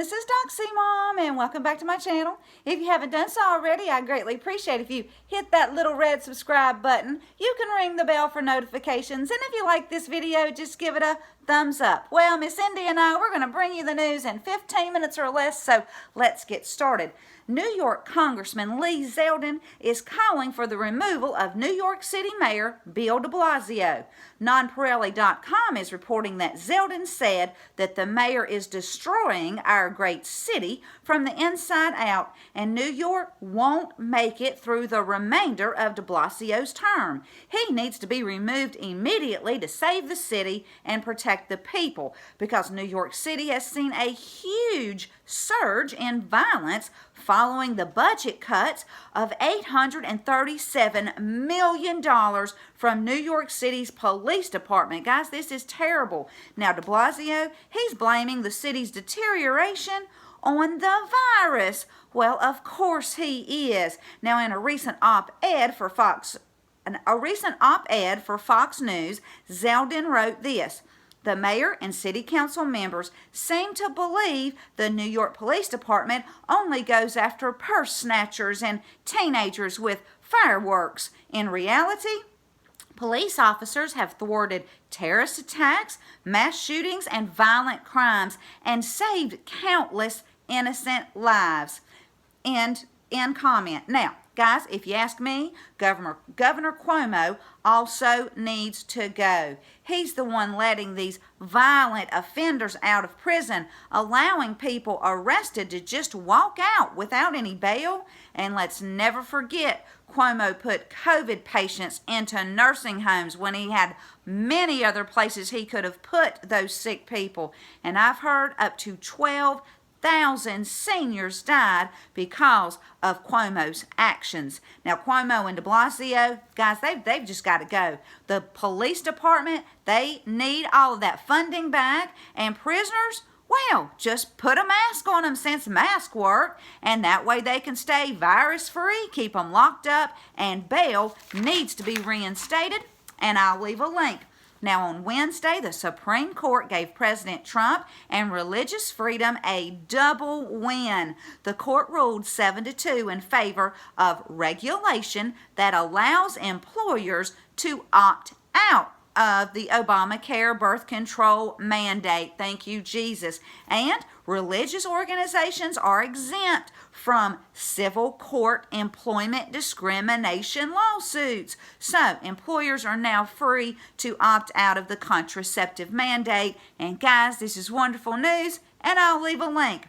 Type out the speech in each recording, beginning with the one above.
this is Doxy Mom, and welcome back to my channel. If you haven't done so already, I'd greatly appreciate if you hit that little red subscribe button. You can ring the bell for notifications, and if you like this video, just give it a thumbs up. Well, Miss Indy and I, we're going to bring you the news in 15 minutes or less, so let's get started. New York Congressman Lee Zeldin is calling for the removal of New York City Mayor Bill de Blasio. Nonpareilly.com is reporting that Zeldin said that the mayor is destroying our great city from the inside out, and New York won't make it through the remainder of de Blasio's term. He needs to be removed immediately to save the city and protect the people, because New York City has seen a huge surge in violence following the budget cuts of $837 million from New York City's police department. Guys, this is terrible. Now, de Blasio, he's blaming the city's deterioration on the virus. Well, of course he is. Now, in a recent op-ed for Fox News, Zeldin wrote this: "The mayor and city council members seem to believe the New York Police Department only goes after purse snatchers and teenagers with fireworks. In reality, police officers have thwarted terrorist attacks, mass shootings, and violent crimes, and saved countless innocent lives." And in comment. Now, guys, if you ask me, Governor Cuomo also needs to go. He's the one letting these violent offenders out of prison, allowing people arrested to just walk out without any bail. And let's never forget, Cuomo put COVID patients into nursing homes when he had many other places he could have put those sick people. And I've heard up to 12,000 seniors died because of Cuomo's actions. Now, Cuomo and de Blasio, guys, they've just got to go. The police department, they need all of that funding back. And prisoners, well, just put a mask on them since masks work, and that way they can stay virus-free, keep them locked up, and bail needs to be reinstated, and I'll leave a link. Now, on Wednesday, the Supreme Court gave President Trump and religious freedom a double win. The court ruled 7-2 in favor of regulation that allows employers to opt out of the Obamacare birth control mandate. Thank you, Jesus. And religious organizations are exempt from civil court employment discrimination lawsuits. So, employers are now free to opt out of the contraceptive mandate. And guys, this is wonderful news, and I'll leave a link.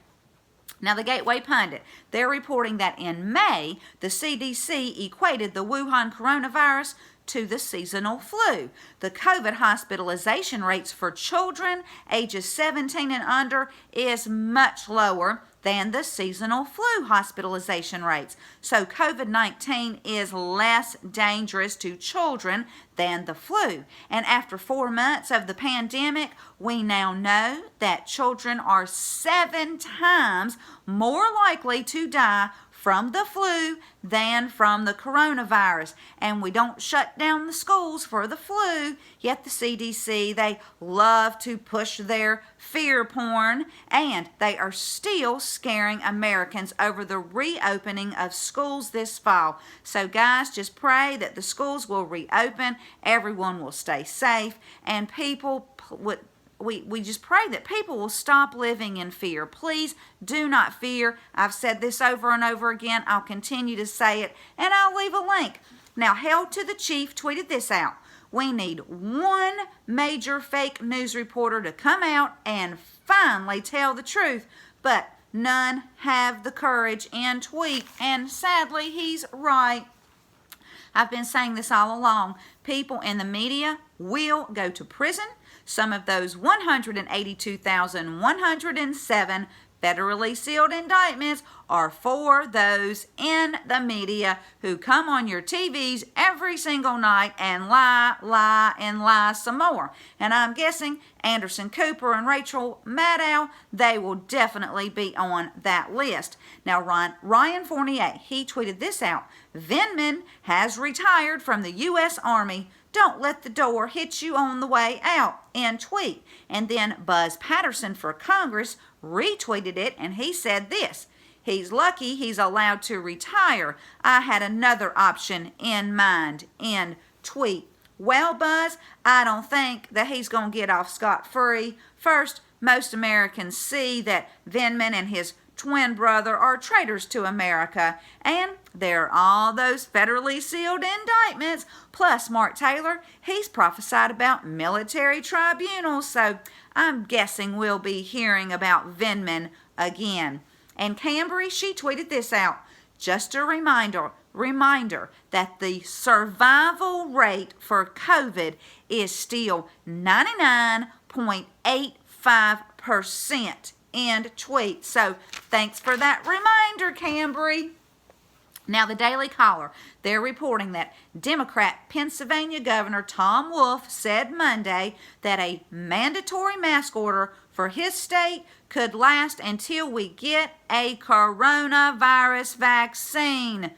Now, the Gateway Pundit, they're reporting that in May, the CDC equated the Wuhan coronavirus to the seasonal flu. The COVID hospitalization rates for children ages 17 and under is much lower than the seasonal flu hospitalization rates. So COVID-19 is less dangerous to children than the flu. And after 4 months of the pandemic, we now know that children are 7 times more likely to die from the flu than from the coronavirus. And we don't shut down the schools for the flu, yet the CDC, they love to push their fear porn, and they are still scaring Americans over the reopening of schools this fall. So guys, just pray that the schools will reopen, everyone will stay safe, and people we just pray that people will stop living in fear. Please do not fear. I've said this over and over again. I'll continue to say it, and I'll leave a link. Now, Held to the Chief tweeted this out: "We need one major fake news reporter to come out and finally tell the truth, but none have the courage in tweet." And sadly, he's right. I've been saying this all along. People in the media will go to prison. Some of those 182,107 federally sealed indictments are for those in the media who come on your TVs every single night and lie, and lie some more. And I'm guessing Anderson Cooper and Rachel Maddow, they will definitely be on that list. Now, Ryan Fournier, he tweeted this out: "Vindman has retired from the U.S. Army Don't let the door hit you on the way out, end tweet. And then Buzz Patterson for Congress retweeted it, and he said this: he's lucky he's allowed to retire. I had another option in mind, end tweet. Well, Buzz, I don't think that he's going to get off scot-free. First, most Americans see that Vindman and his twin brother are traitors to America, and there are all those federally sealed indictments. Plus, Mark Taylor, he's prophesied about military tribunals, so I'm guessing we'll be hearing about Vindman again. And Cambry, she tweeted this out: just a reminder that the survival rate for COVID is still 99.85%. End tweet. So thanks for that reminder, Cambry. Now, the Daily Caller, they're reporting that Democrat Pennsylvania Governor Tom Wolf said Monday that a mandatory mask order for his state could last until we get a coronavirus vaccine.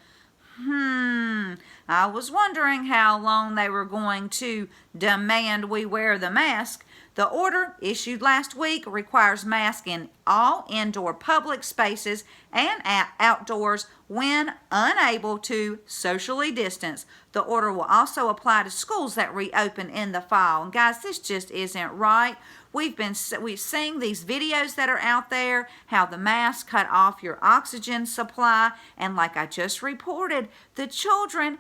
I was wondering how long they were going to demand we wear the mask. The order, issued last week, requires masks in all indoor public spaces and outdoors when unable to socially distance. The order will also apply to schools that reopen in the fall. And guys, this just isn't right. We've seen these videos that are out there, how the masks cut off your oxygen supply, and like I just reported, the children,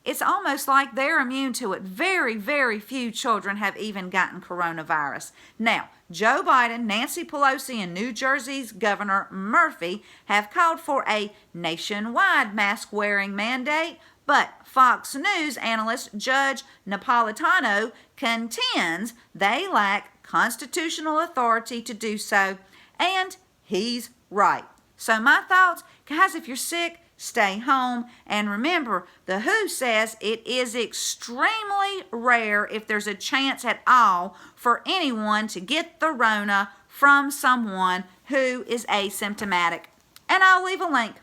it's almost like they're immune to it. Very, very few children have even gotten coronavirus. Now, Joe Biden, Nancy Pelosi, and New Jersey's Governor Murphy have called for a nationwide mask-wearing mandate, but Fox News analyst Judge Napolitano contends they lack constitutional authority to do so, and he's right. So my thoughts, guys, if you're sick, stay home. And remember, the WHO says it is extremely rare, if there's a chance at all, for anyone to get the Rona from someone who is asymptomatic. And I'll leave a link.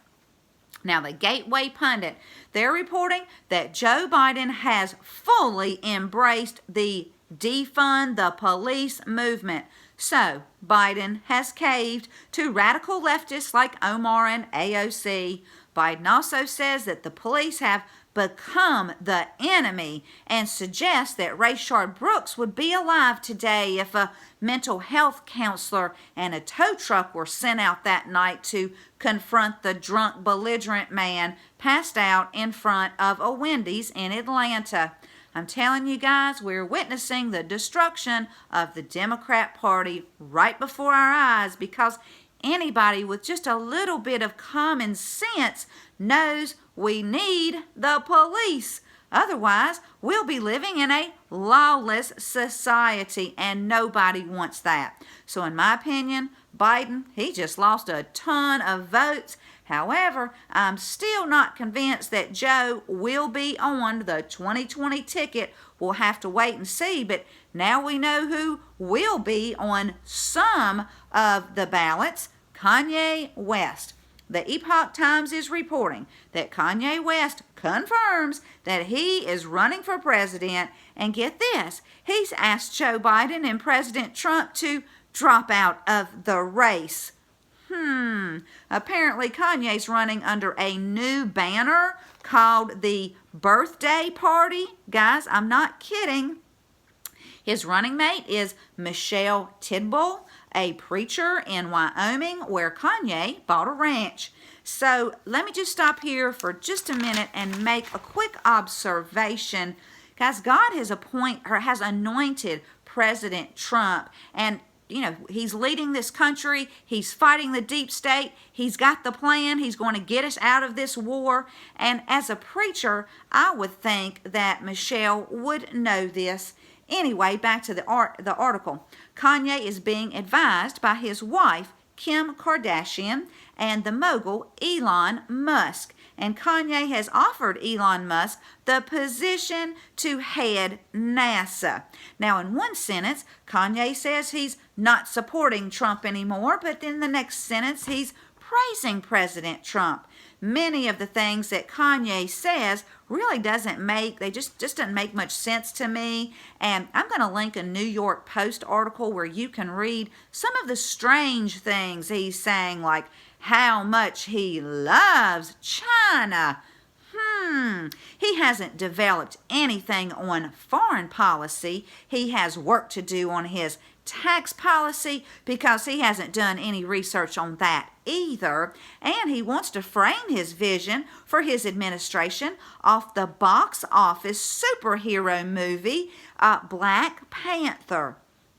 Now, the Gateway Pundit, they're reporting that Joe Biden has fully embraced the Defund the police movement. So, Biden has caved to radical leftists like Omar and AOC. Biden also says that the police have become the enemy and suggests that Rayshard Brooks would be alive today if a mental health counselor and a tow truck were sent out that night to confront the drunk, belligerent man passed out in front of a Wendy's in Atlanta. I'm telling you guys, we're witnessing the destruction of the Democrat Party right before our eyes, because anybody with just a little bit of common sense knows we need the police. Otherwise, we'll be living in a lawless society, and nobody wants that. So in my opinion, Biden, he just lost a ton of votes. However, I'm still not convinced that Joe will be on the 2020 ticket. We'll have to wait and see, but now we know who will be on some of the ballots. Kanye West. The Epoch Times is reporting that Kanye West confirms that he is running for president, and get this, he's asked Joe Biden and President Trump to drop out of the race. Apparently Kanye's running under a new banner called the Birthday Party. Guys, I'm not kidding. His running mate is Michelle Tidball, a preacher in Wyoming where Kanye bought a ranch. So let me just stop here for just a minute and make a quick observation. Guys, God has anointed President Trump, and he's leading this country. He's fighting the deep state. He's got the plan. He's going to get us out of this war. And as a preacher, I would think that Michelle would know this. Anyway, back to the article. Kanye is being advised by his wife, Kim Kardashian, and the mogul, Elon Musk. And Kanye has offered Elon Musk the position to head NASA. Now, in one sentence, Kanye says he's not supporting Trump anymore, but in the next sentence, he's praising President Trump. Many of the things that Kanye says really they just doesn't make much sense to me. And I'm going to link a New York Post article where you can read some of the strange things he's saying, like how much he loves China. He hasn't developed anything on foreign policy. He has work to do on his tax policy because he hasn't done any research on that either. And he wants to frame his vision for his administration off the box office superhero movie, Black Panther.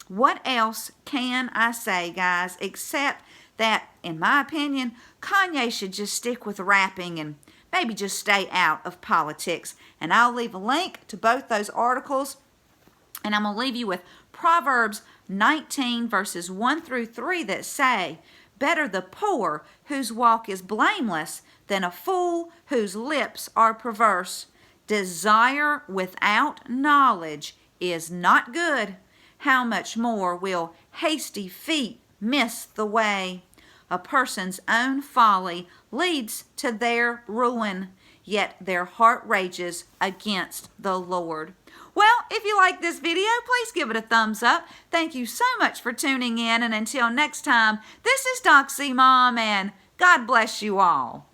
What else can I say, guys, except that, in my opinion, Kanye should just stick with rapping and maybe just stay out of politics. And I'll leave a link to both those articles. And I'm going to leave you with Proverbs 19 verses 1 through 3 that say, "Better the poor whose walk is blameless than a fool whose lips are perverse. Desire without knowledge is not good. How much more will hasty feet miss the way? A person's own folly leads to their ruin, yet their heart rages against the Lord." Well, if you like this video, please give it a thumbs up. Thank you so much for tuning in, and until next time, this is Doxy Mom, and God bless you all.